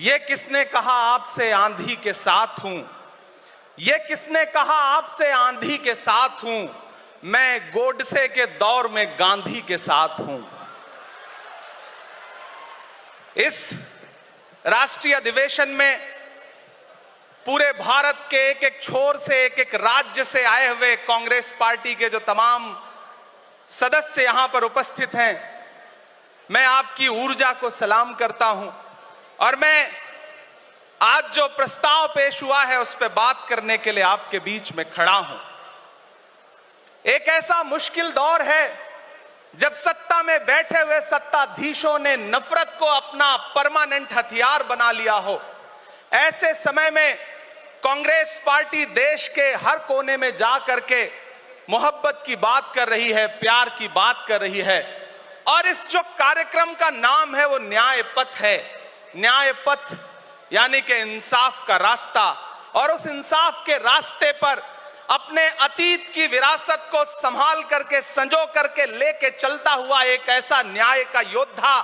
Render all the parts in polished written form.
ये किसने कहा आपसे आंधी के साथ हूं? ये किसने कहा आपसे आंधी के साथ हूं? मैं गोडसे के दौर में गांधी के साथ हूं। इस राष्ट्रीय अधिवेशन में पूरे भारत के एक एक छोर से, एक एक राज्य से आए हुए कांग्रेस पार्टी के जो तमाम सदस्य यहां पर उपस्थित हैं, मैं आपकी ऊर्जा को सलाम करता हूं और मैं आज जो प्रस्ताव पेश हुआ है उस पर बात करने के लिए आपके बीच में खड़ा हूं। एक ऐसा मुश्किल दौर है जब सत्ता में बैठे हुए सत्ताधीशों ने नफरत को अपना परमानेंट हथियार बना लिया हो। ऐसे समय में कांग्रेस पार्टी देश के हर कोने में जा करके मोहब्बत की बात कर रही है, प्यार की बात कर रही है और इस जो कार्यक्रम का नाम है वो न्याय पथ है। न्याय पथ यानी कि इंसाफ का रास्ता, और उस इंसाफ के रास्ते पर अपने अतीत की विरासत को संभाल करके, संजो करके लेके चलता हुआ एक ऐसा न्याय का योद्धा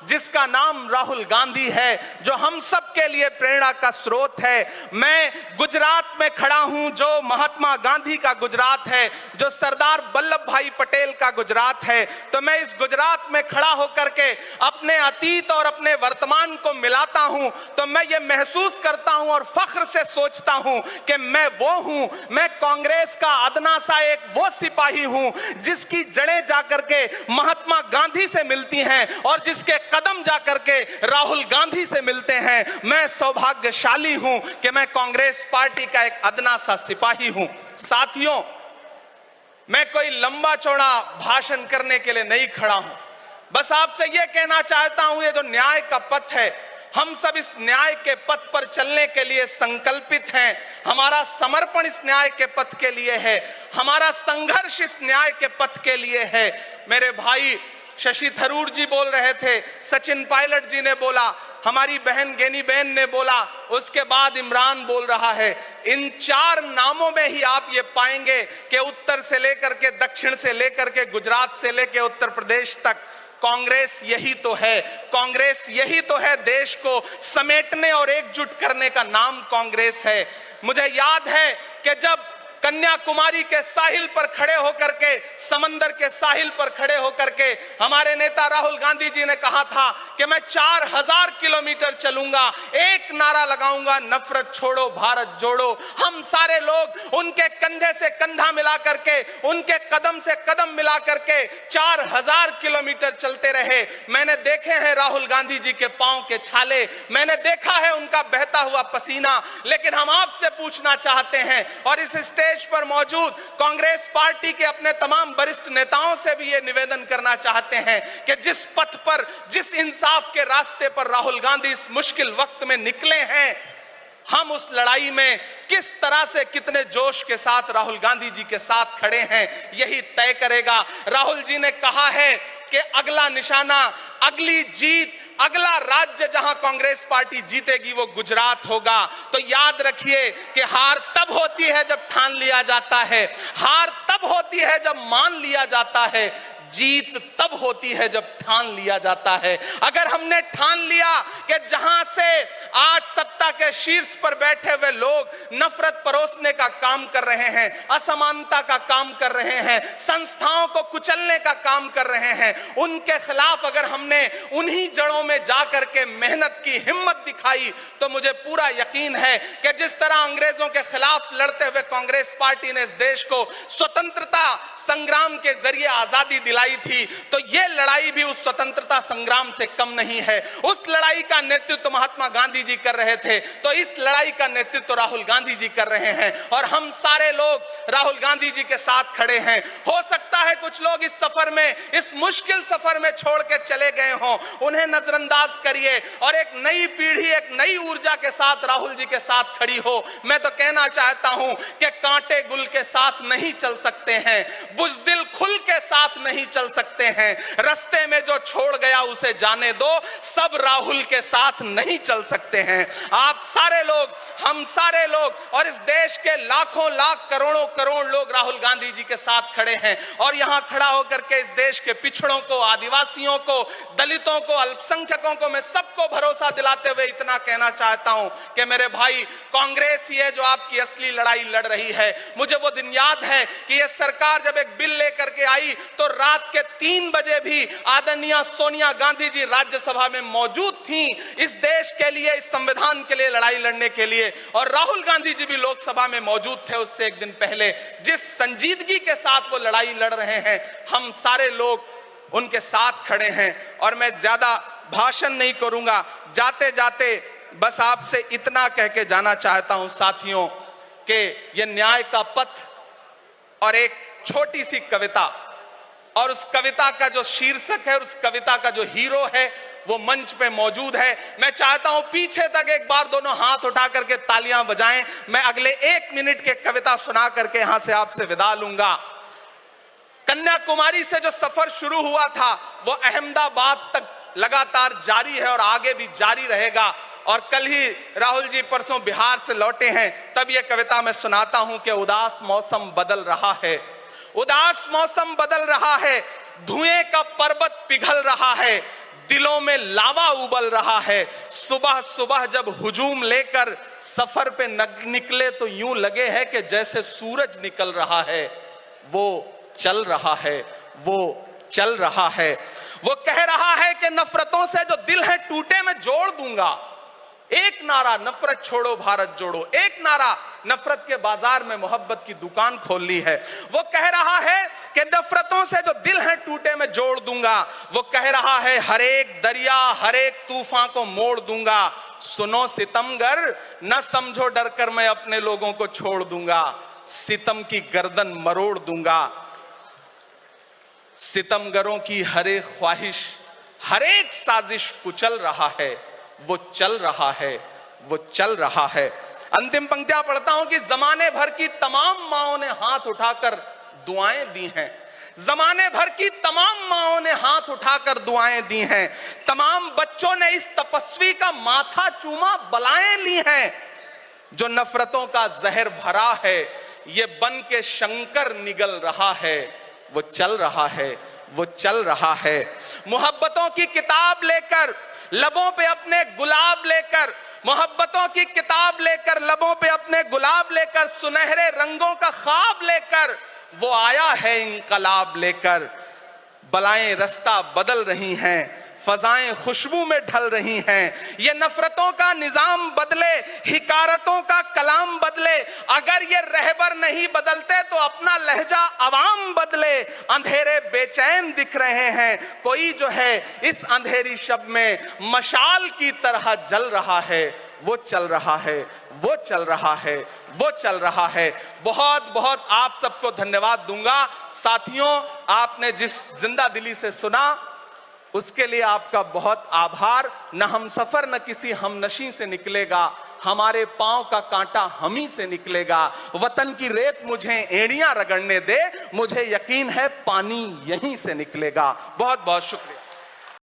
जिसका नाम राहुल गांधी है, जो हम सब के लिए प्रेरणा का स्रोत है। मैं गुजरात में खड़ा हूं, जो महात्मा गांधी का गुजरात है, जो सरदार वल्लभ भाई पटेल का गुजरात है। तो मैं इस गुजरात में खड़ा होकर के अपने अतीत और अपने वर्तमान को मिलाता हूं तो मैं ये महसूस करता हूं और फख्र से सोचता हूं कि मैं वो हूं, मैं कांग्रेस का अदना सा एक वो सिपाही हूं जिसकी जड़ें जाकर के महात्मा गांधी से मिलती हैं और जिसके कदम जाकर के राहुल गांधी से मिलते हैं। मैं सौभाग्यशाली हूं कि मैं कांग्रेस पार्टी का एक अदना सा सिपाही हूं। साथियों, मैं कोई लंबा चौड़ा भाषण करने के लिए नहीं खड़ा हूं, बस आपसे यह कहना चाहता हूं, ये जो न्याय का पथ है, हम सब इस न्याय के पथ पर चलने के लिए संकल्पित हैं। हमारा समर्पण इस न्याय के पथ के लिए है, हमारा संघर्ष इस न्याय के पथ के लिए है। मेरे भाई शशि थरूर जी बोल रहे थे, सचिन पायलट जी ने बोला, हमारी बहन गेनी बहन ने बोला, उसके बाद इमरान बोल रहा है। इन चार नामों में ही आप ये पाएंगे कि उत्तर से लेकर के, दक्षिण से लेकर के, गुजरात से लेकर उत्तर प्रदेश तक कांग्रेस यही तो है। कांग्रेस यही तो है, देश को समेटने और एकजुट करने का नाम कांग्रेस है। मुझे याद है कि जब कन्याकुमारी के साहिल पर खड़े होकर के, समंदर के साहिल पर खड़े होकर के हमारे नेता राहुल गांधी जी ने कहा था कि मैं 4000 किलोमीटर चलूंगा, एक नारा लगाऊंगा, नफरत छोड़ो भारत जोड़ो। हम सारे लोग उनके कंधे से कंधा मिला करके, उनके कदम से कदम मिला करके 4000 किलोमीटर चलते रहे। मैंने देखे हैं राहुल गांधी जी के पांव के छाले, मैंने देखा है उनका बहता हुआ पसीना। लेकिन हम आपसे पूछना चाहते हैं और इस स्टेज पर मौजूद कांग्रेस पार्टी के अपने तमाम वरिष्ठ नेताओं से भी यह निवेदन करना चाहते हैं कि जिस पथ पर, जिस इंसाफ के रास्ते पर राहुल गांधी इस मुश्किल वक्त में निकले हैं, हम उस लड़ाई में किस तरह से, कितने जोश के साथ राहुल गांधी जी के साथ खड़े हैं, यही तय करेगा। राहुल जी ने कहा है कि अगला निशाना, अगली जीत, अगला राज्य जहां कांग्रेस पार्टी जीतेगी वो गुजरात होगा। तो याद रखिए कि हार तब होती है जब ठान लिया जाता है, हार तब होती है जब मान लिया जाता है, जीत तब होती है जब ठान लिया जाता है। अगर हमने ठान लिया कि जहां से आज सत्ता के शीर्ष पर बैठे हुए लोग नफरत परोसने का काम कर रहे हैं, असमानता का काम कर रहे हैं, संस्थाओं को कुचलने का काम कर रहे हैं, उनके खिलाफ अगर हमने उन्हीं जड़ों में जाकर के मेहनत की हिम्मत दिखाई तो मुझे पूरा यकीन है कि जिस तरह अंग्रेजों के खिलाफ लड़ते हुए कांग्रेस पार्टी ने इस देश को स्वतंत्रता संग्राम के जरिए आजादी दिलाई थी, तो यह लड़ाई भी उस स्वतंत्रता संग्राम से कम नहीं है। उस लड़ाई का नेतृत्व महात्मा गांधी जी कर रहे थे, तो इस लड़ाई का नेतृत्व राहुल गांधी जी कर रहे हैं और हम सारे लोग राहुल गांधी जी के साथ खड़े हैं। हो सकता है कुछ लोग इस सफर में, इस मुश्किल सफर में छोड़ के चले गए हों, उन्हें नजरअंदाज करिए और एक नई पीढ़ी, एक नई ऊर्जा के साथ राहुल जी के साथ खड़ी हो। मैं तो कहना चाहता हूं कि कांटे गुल के साथ नहीं चल सकते हैं, बुज़दिल खुल के साथ नहीं चल सकते हैं। रास्ते में जो छोड़ गया उसे जाने दो, सब राहुल के साथ नहीं चल सकते हैं। आप सारे लोग, हम सारे लोग और इस देश के लाखों लाख करोड़ों करोड़ लोग राहुल गांधी जी के साथ खड़े हैं। और यहां खड़ा होकर के इस देश के पिछड़ों को, आदिवासियों को, दलितों को, अल्पसंख्यकों को मैं सबको भरोसा दिलाते हुए इतना कहना चाहता हूं कि मेरे भाई, कांग्रेस ये जो आपकी असली लड़ाई लड़ रही है, मुझे वो दिन याद है कि ये सरकार जब एक बिल लेकर के आई तो रात के 3 बजे भी आदरणीय सोनिया गांधी जी राज्यसभा में मौजूद थी इस देश के लिए, इस संविधान के लिए लड़ाई लड़ने के लिए। और राहुल गांधी जी भी लोकसभा में मौजूद थे उससे एक दिन पहले। जिस संजीदगी के साथ वो लड़ाई लड़ रहे हैं, हम सारे लोग उनके साथ खड़े हैं। और मैं ज्यादा भाषण नहीं करूंगा, जाते जाते बस आपसे इतना कह के जाना चाहता हूं साथियों कि यह न्याय का पथ और एक छोटी सी कविता, और उस कविता का जो शीर्षक है, उस कविता का जो हीरो है वो मंच पे मौजूद है। मैं चाहता हूं पीछे तक एक बार दोनों हाथ उठा करके तालियां बजाएं। मैं अगले 1 मिनट के कविता सुना करके यहां से आपसे विदा लूंगा। कन्याकुमारी से जो सफर शुरू हुआ था वो अहमदाबाद तक लगातार जारी है और आगे भी जारी रहेगा। और कल ही राहुल जी परसों बिहार से लौटे हैं, तब यह कविता मैं सुनाता हूं कि उदास मौसम बदल रहा है, उदास मौसम बदल रहा है, धुएं का पर्वत पिघल रहा है, दिलों में लावा उबल रहा है। सुबह सुबह जब हुजूम लेकर सफर पे निकले तो यूं लगे है कि जैसे सूरज निकल रहा है। वो चल रहा है, वो चल रहा है। वो कह रहा है कि नफरतों से जो दिल है टूटे मैं जोड़ दूंगा। एक नारा नफरत छोड़ो भारत जोड़ो, एक नारा नफरत के बाजार में मोहब्बत की दुकान खोल ली है। वो कह रहा है कि नफरतों से जो दिल है टूटे मैं जोड़ दूंगा। वो कह रहा है हर एक दरिया हर एक तूफान को मोड़ दूंगा। सुनो सितमगर न समझो डर कर मैं अपने लोगों को छोड़ दूंगा। सितम की गर्दन मरोड़ दूंगा। सितमगरों की हर एक ख्वाहिश हर एक साजिश कुचल रहा है। वो चल रहा है, वो चल रहा है। अंतिम पंक्तियां पढ़ता हूं कि जमाने भर की तमाम माओं ने हाथ उठाकर दुआएं दी हैं। जमाने भर की तमाम माओं ने हाथ उठाकर दुआएं दी हैं। तमाम बच्चों ने इस तपस्वी का माथा चूमा, बलाएं ली हैं। जो नफरतों का जहर भरा है ये बन के शंकर निगल रहा है। वो चल रहा है, वो चल रहा है। मोहब्बतों की किताब लेकर लबों पे अपने गुलाब लेकर, मोहब्बतों की किताब लेकर लबों पे अपने गुलाब लेकर, सुनहरे रंगों का ख्वाब लेकर वो आया है इंकलाब लेकर। बलाएं रास्ता बदल रही हैं, फजाएं खुशबू में ढल रही हैं। ये नफरतों का निजाम बदले, हिकारतों का कलाम बदले। अगर ये रहबर नहीं बदलते तो अपना लहजा अवाम बदले। अंधेरे बेचैन दिख रहे हैं, कोई जो है इस अंधेरी शब में मशाल की तरह जल रहा है। वो चल रहा है, वो चल रहा है, वो चल रहा है। बहुत बहुत आप सबको धन्यवाद दूंगा। साथियों, आपने जिस जिंदा दिली से सुना उसके लिए आपका बहुत आभार। न हम सफर न किसी हमनशी से निकलेगा, हमारे पांव का कांटा हम ही से निकलेगा। वतन की रेत मुझे एड़ियां रगड़ने दे, मुझे यकीन है पानी यहीं से निकलेगा। बहुत बहुत शुक्रिया।